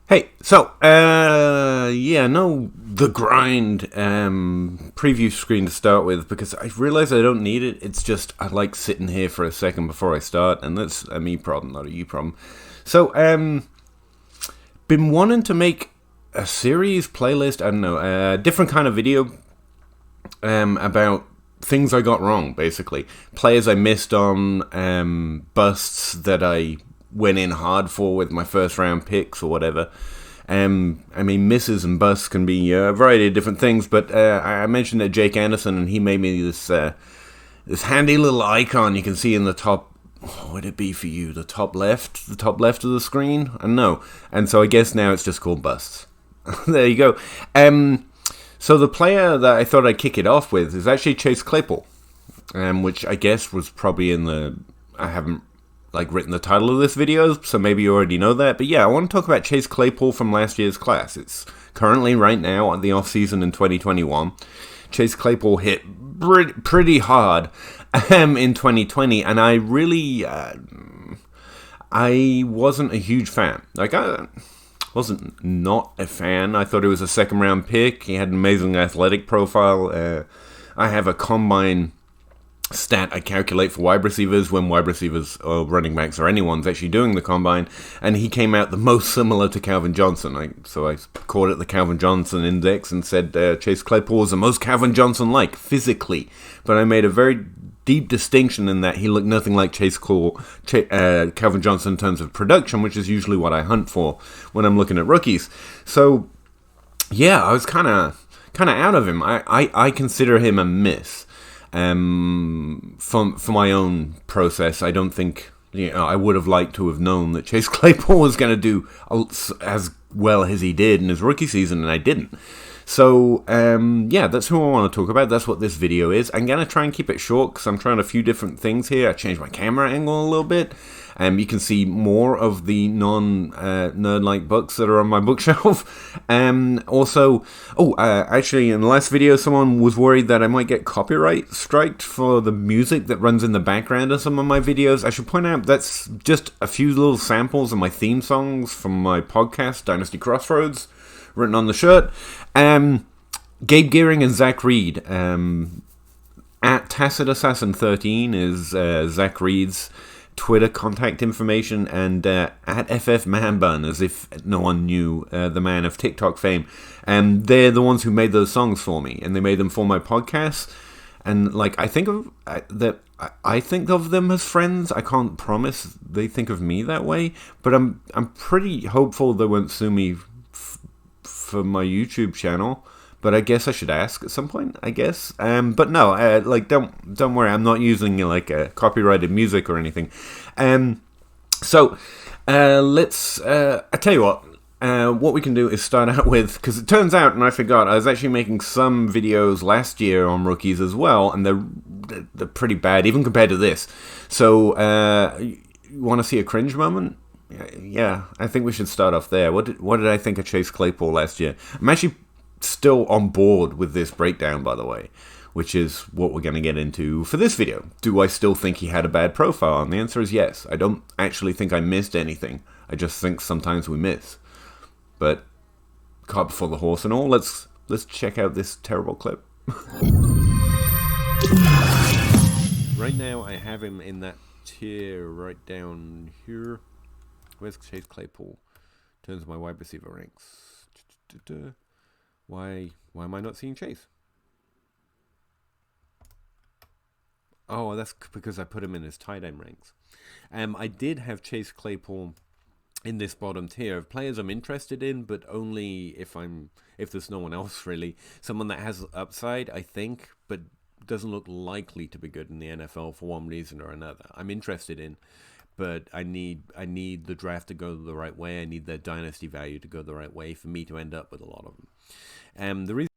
Hey, no, the grind preview screen to start with because I realize I don't need it. It's just I like sitting here for a second before I start, and that's a me problem, not a you problem. So, been wanting to make a series playlist. I don't know, a different kind of video about things I got wrong, basically. Players I missed on, busts that I went in hard for with my first round picks or whatever. I mean, misses and busts can be a variety of different things, but I mentioned that Jake Anderson, and he made me this handy little icon you can see in the top. What would it be for you? The top left of the screen? I don't know. And so I guess now it's just called busts. There you go. So the player that I thought I'd kick it off with is actually Chase Claypool, which I guess was probably in the. I haven't written the title of this video, so maybe you already know that. But yeah, I want to talk about Chase Claypool from last year's class. It's currently right now on the off season in 2021. Chase Claypool hit pretty hard in 2020, and I really I wasn't a huge fan. I wasn't not a fan. I thought he was a second round pick. He had an amazing athletic profile. I have a combine stat I calculate for wide receivers when wide receivers or running backs or anyone's actually doing the combine, and he came out the most similar to Calvin Johnson. So I called it the Calvin Johnson index and said Chase Claypool was the most Calvin Johnson-like physically, but I made a very deep distinction in that he looked nothing like Calvin Johnson in terms of production, which is usually what I hunt for when I'm looking at rookies. So yeah, I was kind of out of him. I consider him a miss. For my own process, I don't think I would have liked to have known that Chase Claypool was going to do as well as he did in his rookie season, and I didn't. So that's who I want to talk about. That's what this video is. I'm going to try and keep it short because I'm trying a few different things here. I changed my camera angle a little bit. You can see more of the non-nerd-like books that are on my bookshelf. Actually, in the last video, someone was worried that I might get copyright striked for the music that runs in the background of some of my videos. I should point out that's just a few little samples of my theme songs from my podcast, Dynasty Crossroads, written on the shirt. Gabe Geering and Zach Reed. At Tacit Assassin 13 is Zach Reed's Twitter contact information, and at FF Manbun, as if no one knew the man of TikTok fame. And they're the ones who made those songs for me, and they made them for my podcast. And I think of them as friends. I can't promise they think of me that way, but I'm pretty hopeful they won't sue me for my YouTube channel. But I guess I should ask at some point, I guess. But no, don't worry. I'm not using a copyrighted music or anything. Let's. I tell you what we can do is start out with, because it turns out, and I forgot, I was actually making some videos last year on rookies as well, and they're pretty bad, even compared to this. So you want to see a cringe moment? Yeah, I think we should start off there. What did I think of Chase Claypool last year? I'm actually still on board with this breakdown, by the way, which is what we're going to get into for this video. Do I still think he had a bad profile? And the answer is yes. I don't actually think I missed anything. I just think sometimes we miss. But cart before the horse and all, let's check out this terrible clip. Right now I have him in that tier right down here. Where's Chase Claypool? Turns my wide receiver ranks. Why am I not seeing Chase? Oh, that's because I put him in his tight end ranks. I did have Chase Claypool in this bottom tier of players I'm interested in, but only if there's no one else really. Someone that has upside, I think, but doesn't look likely to be good in the NFL for one reason or another. I'm interested in, but I need the draft to go the right way. I need their dynasty value to go the right way for me to end up with a lot of them. The reason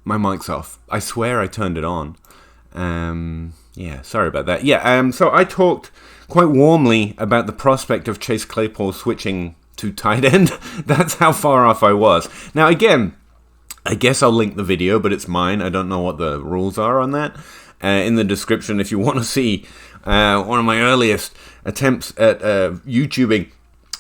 my mic's off. I swear I turned it on. Sorry about that. So I talked quite warmly about the prospect of Chase Claypool switching to tight end. That's how far off I was. Now, again, I guess I'll link the video, but it's mine. I don't know what the rules are on that. In the description, if you want to see one of my earliest attempts at YouTubing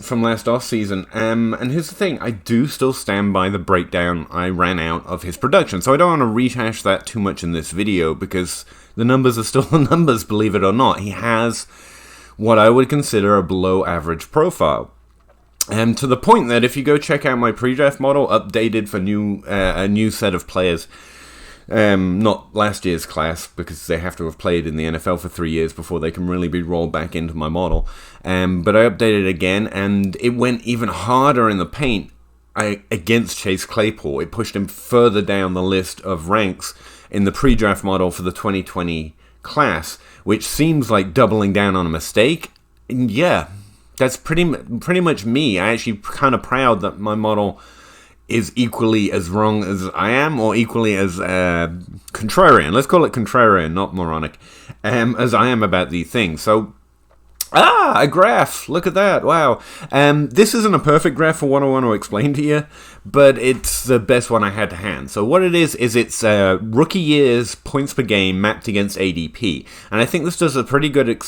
from last off season. And here's the thing, I do still stand by the breakdown I ran out of his production. So I don't want to rehash that too much in this video because the numbers are still the numbers, believe it or not. He has what I would consider a below average profile. To the point that if you go check out my pre-draft model, updated for a new set of players, not last year's class, because they have to have played in the NFL for 3 years before they can really be rolled back into my model. But I updated it again, and it went even harder in the paint against Chase Claypool. It pushed him further down the list of ranks in the pre-draft model for the 2020 class, which seems like doubling down on a mistake. And yeah, that's pretty much me. I actually kind of proud that my model is equally as wrong as I am, or equally as contrarian. Let's call it contrarian, not moronic, as I am about these things. So, a graph. Look at that. Wow. This isn't a perfect graph for what I want to explain to you, but it's the best one I had to hand. So what it is it's rookie years points per game mapped against ADP. And I think this does a pretty good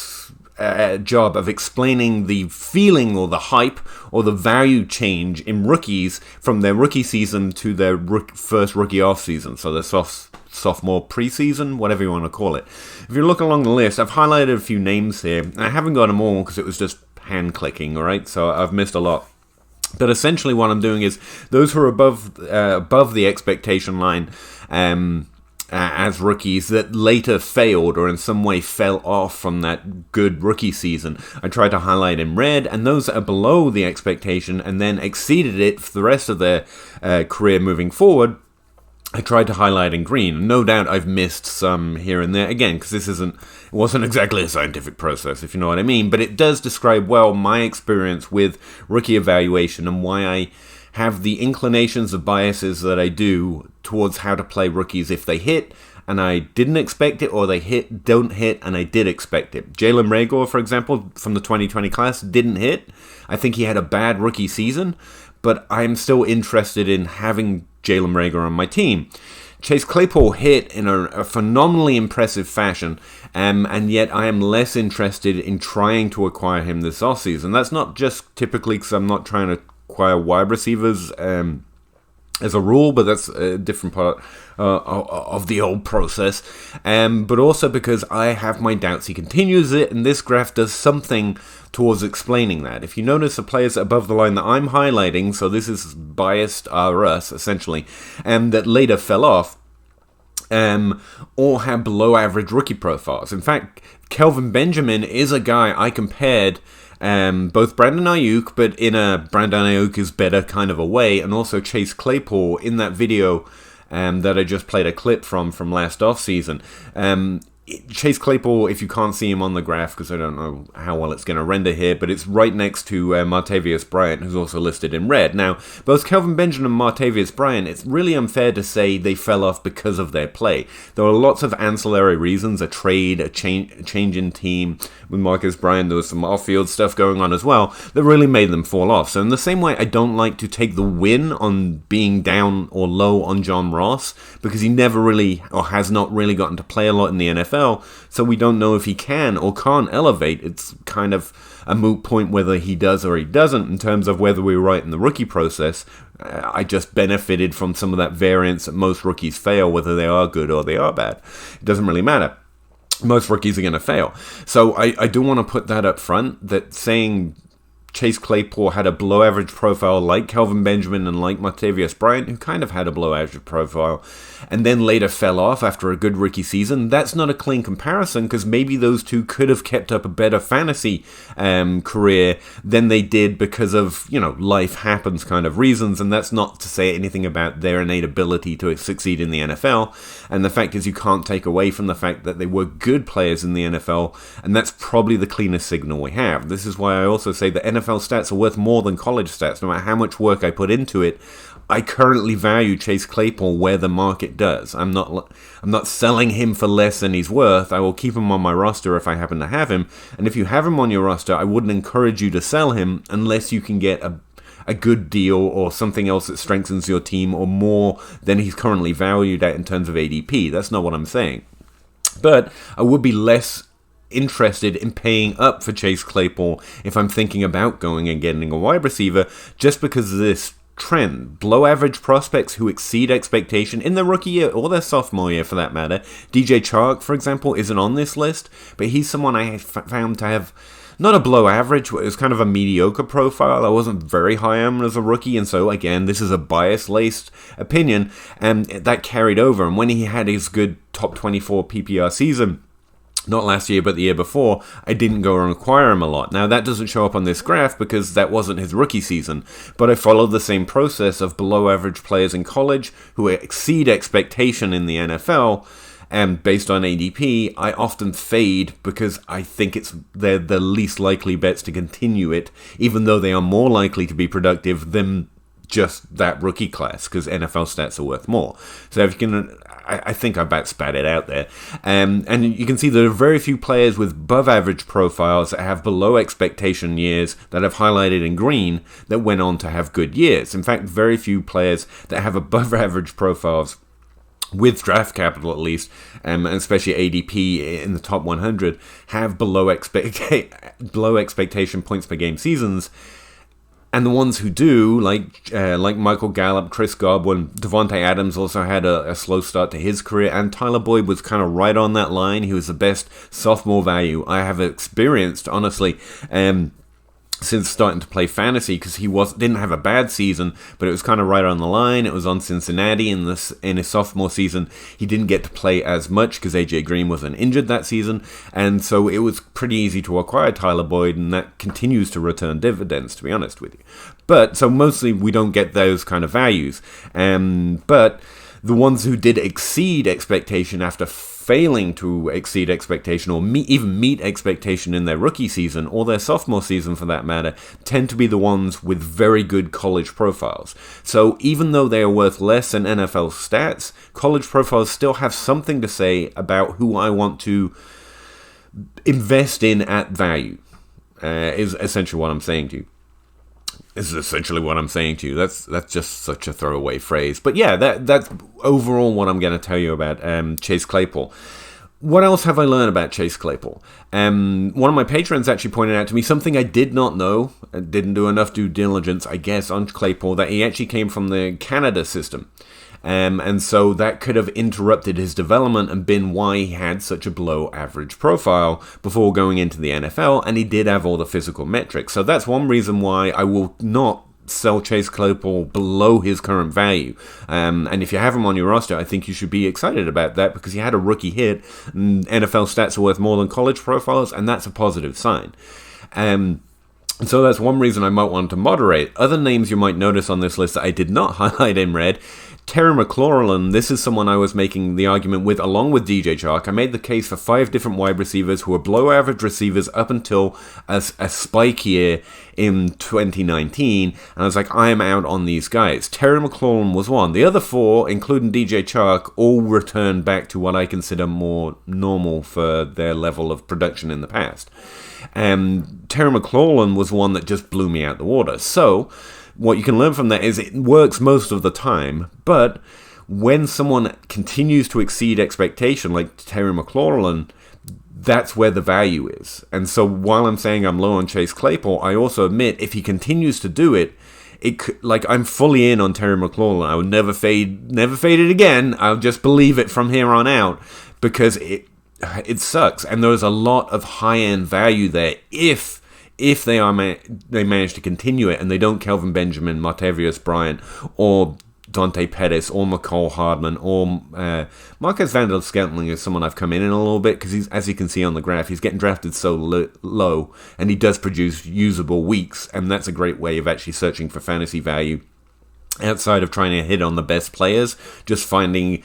job of explaining the feeling or the hype or the value change in rookies from their rookie season to their first rookie off season, so their sophomore preseason, whatever you want to call it. If you look along the list, I've highlighted a few names here. I haven't got them all because it was just hand clicking, alright, so I've missed a lot. But essentially what I'm doing is those who are above the expectation line as rookies that later failed or in some way fell off from that good rookie season, I tried to highlight in red, and those that are below the expectation and then exceeded it for the rest of their career moving forward, I tried to highlight in green. No doubt I've missed some here and there, again, because it wasn't exactly a scientific process, if you know what I mean, but it does describe well my experience with rookie evaluation and why I have the inclinations of biases that I do towards how to play rookies if they hit and I didn't expect it, or they don't hit and I did expect it. Jalen Reagor, for example, from the 2020 class, didn't hit. I think he had a bad rookie season, but I'm still interested in having Jalen Reagor on my team. Chase Claypool hit in a phenomenally impressive fashion, and yet I am less interested in trying to acquire him this offseason. That's not just typically because I'm not trying to acquire wide receivers as a rule, but that's a different part of the old process, but also because I have my doubts he continues it, and this graph does something towards explaining that. If you notice the players above the line that I'm highlighting, so this is biased us essentially, that later fell off, all have below average rookie profiles. In fact, Kelvin Benjamin is a guy I compared both Brandon Ayuk, but in a Brandon Ayuk is better kind of a way, and also Chase Claypool in that video that I just played a clip from last offseason. Chase Claypool, if you can't see him on the graph, because I don't know how well it's going to render here, but it's right next to Martavius Bryant, who's also listed in red. Now, both Kelvin Benjamin and Martavius Bryant, it's really unfair to say they fell off because of their play. There were lots of ancillary reasons, a trade, a change in team. With Marcus Bryant, there was some off-field stuff going on as well that really made them fall off. So in the same way, I don't like to take the win on being down or low on John Ross, because he never really, or has not really gotten to play a lot in the NFL, so we don't know if he can or can't elevate. It's kind of a moot point whether he does or he doesn't in terms of whether we were right in the rookie process. I just benefited from some of that variance that most rookies fail, whether they are good or they are bad. It doesn't really matter. Most rookies are going to fail. So I do want to put that up front, that saying Chase Claypool had a below average profile like Kelvin Benjamin and like Martavius Bryant, who kind of had a below average profile, and then later fell off after a good rookie season. That's not a clean comparison, because maybe those two could have kept up a better fantasy career than they did because of, life happens kind of reasons, and that's not to say anything about their innate ability to succeed in the NFL. And the fact is, you can't take away from the fact that they were good players in the NFL, and that's probably the cleanest signal we have. This is why I also say that NFL stats are worth more than college stats. No matter how much work I put into it, I currently value Chase Claypool where the market does. I'm not selling him for less than he's worth. I will keep him on my roster if I happen to have him. And if you have him on your roster, I wouldn't encourage you to sell him unless you can get a good deal or something else that strengthens your team or more than he's currently valued at in terms of ADP. That's not what I'm saying. But I would be less interested in paying up for Chase Claypool if I'm thinking about going and getting a wide receiver, just because of this trend. Below average prospects who exceed expectation in their rookie year or their sophomore year for that matter. DJ Chark, for example, isn't on this list, but he's someone I found to have not a below average, it was kind of a mediocre profile. I wasn't very high on him as a rookie, and so again, this is a bias-laced opinion, and that carried over. And when he had his good top 24 PPR season, not last year, but the year before, I didn't go and acquire him a lot. Now, that doesn't show up on this graph because that wasn't his rookie season, but I followed the same process of below-average players in college who exceed expectation in the NFL, and based on ADP, I often fade because I think they're the least likely bets to continue it, even though they are more likely to be productive than just that rookie class, because NFL stats are worth more. So if you can, I think I about spat it out there. And you can see there are very few players with above average profiles that have below expectation years that I've highlighted in green that went on to have good years. In fact, very few players that have above average profiles with draft capital at least, and especially ADP in the top 100, have below expectation points per game seasons. And the ones who do, like Michael Gallup, Chris Godwin, Devontae Adams also had a slow start to his career, and Tyler Boyd was kind of right on that line. He was the best sophomore value I have experienced, honestly, since starting to play fantasy, because he didn't have a bad season, but it was kind of right on the line. It was on Cincinnati in his sophomore season. He didn't get to play as much because AJ Green wasn't injured that season, and so it was pretty easy to acquire Tyler Boyd, and that continues to return dividends, to be honest with you. But so mostly we don't get those kind of values, but the ones who did exceed expectation after failing to exceed expectation or even meet expectation in their rookie season or their sophomore season for that matter tend to be the ones with very good college profiles. So even though they are worth less than NFL stats, college profiles still have something to say about who I want to invest in at value, is essentially what I'm saying to you. This is essentially what I'm saying to you. That's just such a throwaway phrase. But yeah, that's overall what I'm going to tell you about Chase Claypool. What else have I learned about Chase Claypool? One of my patrons actually pointed out to me something I did not know. I didn't do enough due diligence, I guess, on Claypool, that he actually came from the Canada system. And so that could have interrupted his development and been why he had such a below average profile before going into the NFL, and he did have all the physical metrics. So that's one reason why I will not sell Chase Claypool below his current value. And if you have him on your roster, I think you should be excited about that because he had a rookie hit, and NFL stats are worth more than college profiles, and that's a positive sign. So that's one reason I might want to moderate. Other names you might notice on this list that I did not highlight in red: Terry McLaurin. This is someone I was making the argument with along with DJ Chark. I made the case for 5 different wide receivers who were below average receivers up until a spike year in 2019. And I was like, I am out on these guys. Terry McLaurin was one. The other 4, including DJ Chark, all returned back to what I consider more normal for their level of production in the past. Terry McLaurin was one that just blew me out the water. So what you can learn from that is it works most of the time, but when someone continues to exceed expectation, like Terry McLaurin, that's where the value is. And so while I'm saying I'm low on Chase Claypool, I also admit if he continues to do it, I'm fully in on Terry McLaurin. I would never fade it again. I'll just believe it from here on out because it sucks. And there's a lot of high-end value there if they manage to continue it and they don't Kelvin Benjamin, Martavius Bryant, or Dante Pettis, or McCall Hardman, or Marquez Valdes-Scantling is someone I've come in a little bit because as you can see on the graph, he's getting drafted so low, and he does produce usable weeks, and that's a great way of actually searching for fantasy value outside of trying to hit on the best players, just finding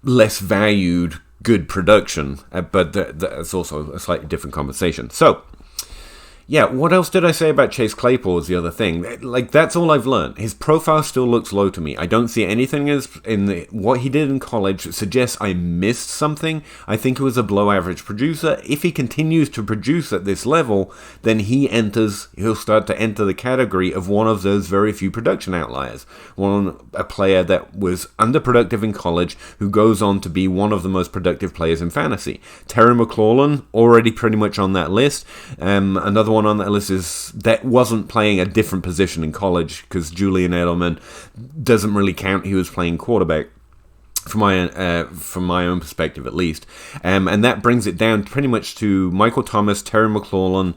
less valued good production, but that's also a slightly different conversation. So Yeah, what else did I say about Chase Claypool is the other thing. Like, that's all I've learned. His profile still looks low to me. I don't see anything as in what he did in college suggests I missed something. I think he was a below-average producer. If he continues to produce at this level, then he'll start to enter the category of one of those very few production outliers. A player that was underproductive in college who goes on to be one of the most productive players in fantasy. Terry McLaurin, already pretty much on that list. Another one on that list is that wasn't playing a different position in college because Julian Edelman doesn't really count. He was playing quarterback from my own perspective, at least. And that brings it down pretty much to Michael Thomas, Terry McLaurin.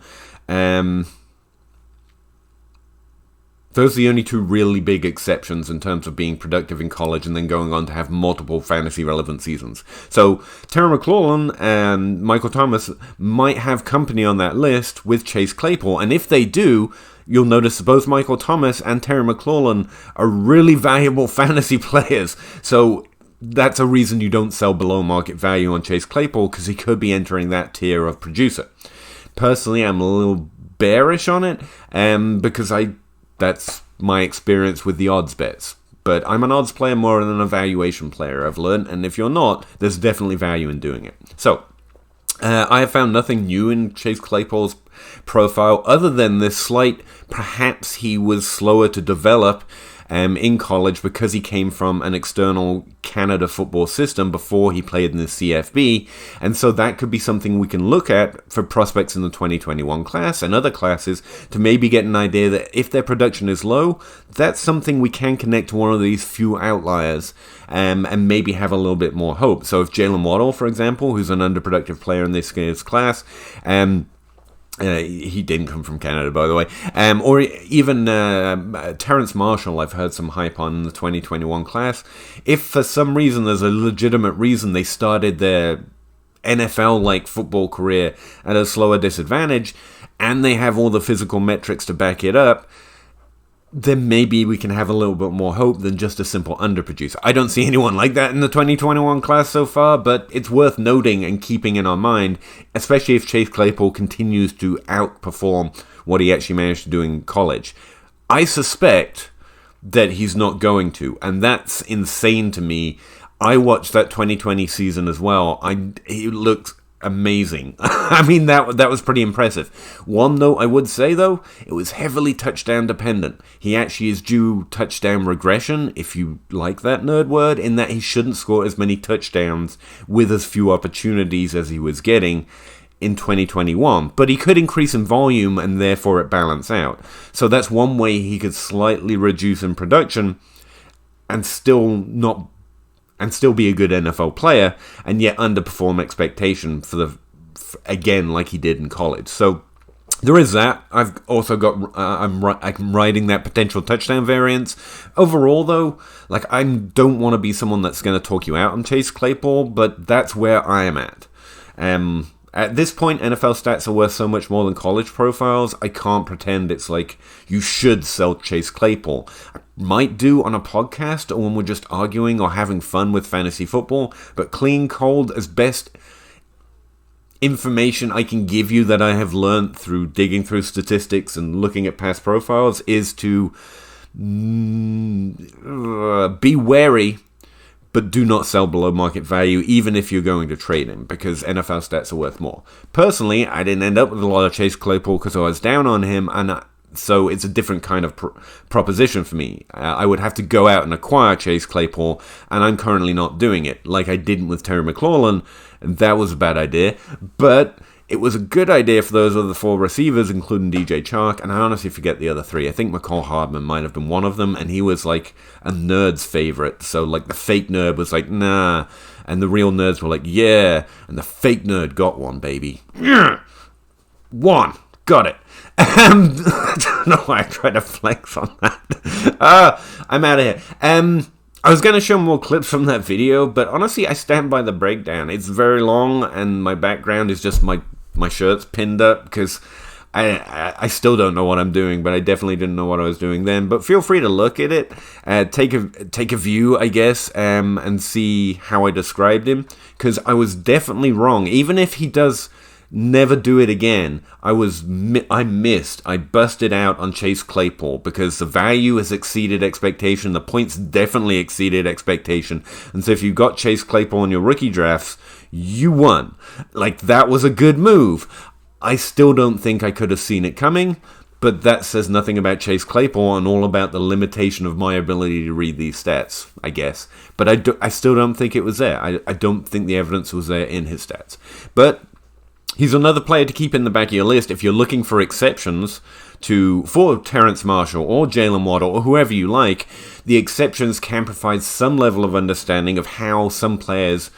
Those are the only two really big exceptions in terms of being productive in college and then going on to have multiple fantasy-relevant seasons. So Terry McLaurin and Michael Thomas might have company on that list with Chase Claypool, and if they do, you'll notice both Michael Thomas and Terry McLaurin are really valuable fantasy players. So that's a reason you don't sell below market value on Chase Claypool, because he could be entering that tier of producer. Personally, I'm a little bearish on it, because that's my experience with the odds bets. But I'm an odds player more than an evaluation player, I've learned. And if you're not, there's definitely value in doing it. So, I have found nothing new in Chase Claypool's profile other than this slight, perhaps he was slower to develop in college because he came from an external Canada football system before he played in the CFB, and so that could be something we can look at for prospects in the 2021 class and other classes to maybe get an idea that if their production is low, that's something we can connect to one of these few outliers and maybe have a little bit more hope. So if Jalen Waddle, for example, who's an underproductive player in this class, he didn't come from Canada, by the way. Or even Terrence Marshall, I've heard some hype on in the 2021 class. If for some reason, there's a legitimate reason they started their NFL-like football career at a slower disadvantage, and they have all the physical metrics to back it up, then maybe we can have a little bit more hope than just a simple underproducer. I don't see anyone like that in the 2021 class so far, but it's worth noting and keeping in our mind, especially if Chase Claypool continues to outperform what he actually managed to do in college. I suspect that he's not going to, and that's insane to me. I watched that 2020 season as well. He looked amazing. I mean, that was pretty impressive. One note I would say, though, it was heavily touchdown dependent. He actually is due touchdown regression, if you like that nerd word, in that he shouldn't score as many touchdowns with as few opportunities as he was getting in 2021. But he could increase in volume and therefore it balance out. So that's one way he could slightly reduce in production and still be a good NFL player, and yet underperform expectation again, like he did in college. So there is that. I've also got I'm riding that potential touchdown variance. Overall, though, like I don't want to be someone that's going to talk you out on Chase Claypool, but that's where I am at. At this point, NFL stats are worth so much more than college profiles. I can't pretend it's like you should sell Chase Claypool. I might do on a podcast or when we're just arguing or having fun with fantasy football, but clean, cold, as best information I can give you that I have learned through digging through statistics and looking at past profiles is to be wary, but do not sell below market value, even if you're going to trade him, because NFL stats are worth more. Personally, I didn't end up with a lot of Chase Claypool because I was down on him, and so it's a different kind of proposition for me. I would have to go out and acquire Chase Claypool, and I'm currently not doing it, like I didn't with Terry McLaurin, and that was a bad idea, but it was a good idea for those other four receivers, including DJ Chark, and I honestly forget the other three. I think McCall Hardman might have been one of them, and he was like a nerd's favorite. So like the fake nerd was like, nah, and the real nerds were like, yeah, and the fake nerd got one, baby. Yeah. One. Got it. I don't know why I tried to flex on that. I'm out of here. I was going to show more clips from that video, but honestly, I stand by the breakdown. It's very long, and my background is just my shirt's pinned up, because I still don't know what I'm doing, but I definitely didn't know what I was doing then. But feel free to look at it, take a view, I guess, and see how I described him, because I was definitely wrong. Even if he does never do it again. I busted out on Chase Claypool because the value has exceeded expectation. The points definitely exceeded expectation. And so if you got Chase Claypool in your rookie drafts, you won. Like, that was a good move. I still don't think I could have seen it coming, but that says nothing about Chase Claypool and all about the limitation of my ability to read these stats, I guess. But I still don't think it was there. I don't think the evidence was there in his stats. But he's another player to keep in the back of your list if you're looking for exceptions for Terrence Marshall or Jalen Waddle or whoever you like. The exceptions can provide some level of understanding of how some players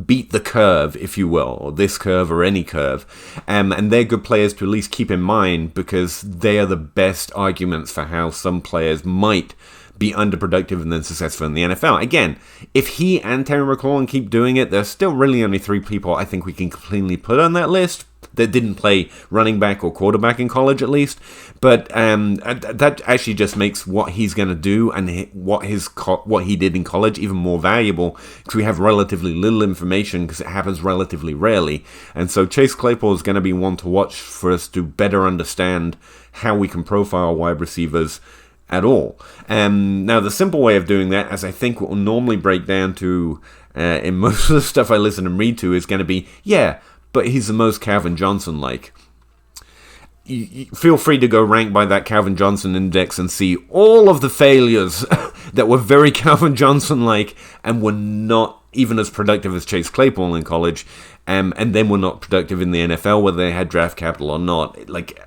beat the curve, if you will, or this curve or any curve. And they're good players to at least keep in mind because they are the best arguments for how some players might be underproductive and then successful in the NFL. Again, if he and Terry McLaurin keep doing it, there's still really only 3 people I think we can cleanly put on that list that didn't play running back or quarterback in college, at least. But that actually just makes what he's going to do and what he did in college even more valuable because we have relatively little information because it happens relatively rarely. And so Chase Claypool is going to be one to watch for us to better understand how we can profile wide receivers at all. Now, the simple way of doing that, as I think what will normally break down to in most of the stuff I listen and read to, is going to be, but he's the most Calvin Johnson-like. You feel free to go rank by that Calvin Johnson index and see all of the failures that were very Calvin Johnson-like and were not even as productive as Chase Claypool in college, and then were not productive in the NFL, whether they had draft capital or not. Like,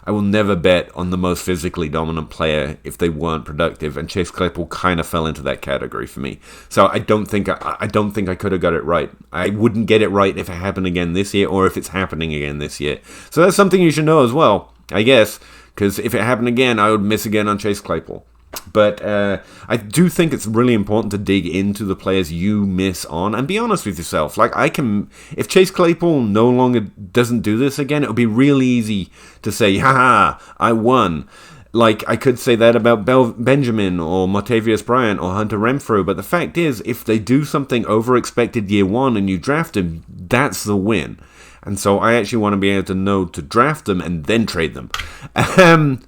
I will never bet on the most physically dominant player if they weren't productive, and Chase Claypool kind of fell into that category for me. So I don't think I could have got it right. I wouldn't get it right if it happened again this year, or if it's happening again this year. So that's something you should know as well, I guess, because if it happened again, I would miss again on Chase Claypool. But I do think it's really important to dig into the players you miss on and be honest with yourself. Like, if Chase Claypool no longer doesn't do this again, it would be really easy to say, haha, I won. Like, I could say that about Benjamin or Martavius Bryant or Hunter Renfrow, but the fact is, if they do something over-expected year one and you draft him, that's the win. And so I actually want to be able to know to draft them and then trade them. Just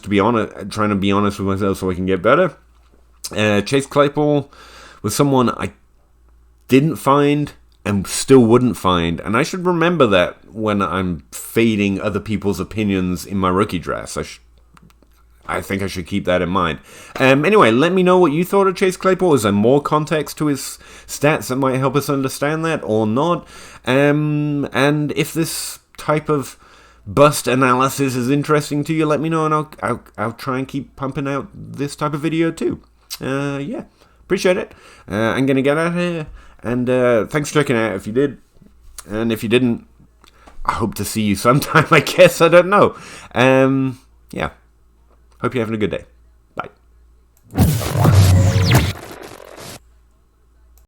to be honest, trying to be honest with myself so I can get better. Chase Claypool was someone I didn't find and still wouldn't find. And I should remember that when I'm fading other people's opinions in my rookie drafts. I think I should keep that in mind. Anyway, let me know what you thought of Chase Claypool. Is there more context to his stats that might help us understand that or not? And if this type of bust analysis is interesting to you, let me know, and I'll try and keep pumping out this type of video too. Appreciate it. I'm going to get out of here. And thanks for checking out if you did. And if you didn't, I hope to see you sometime, I guess. I don't know. Hope you're having a good day.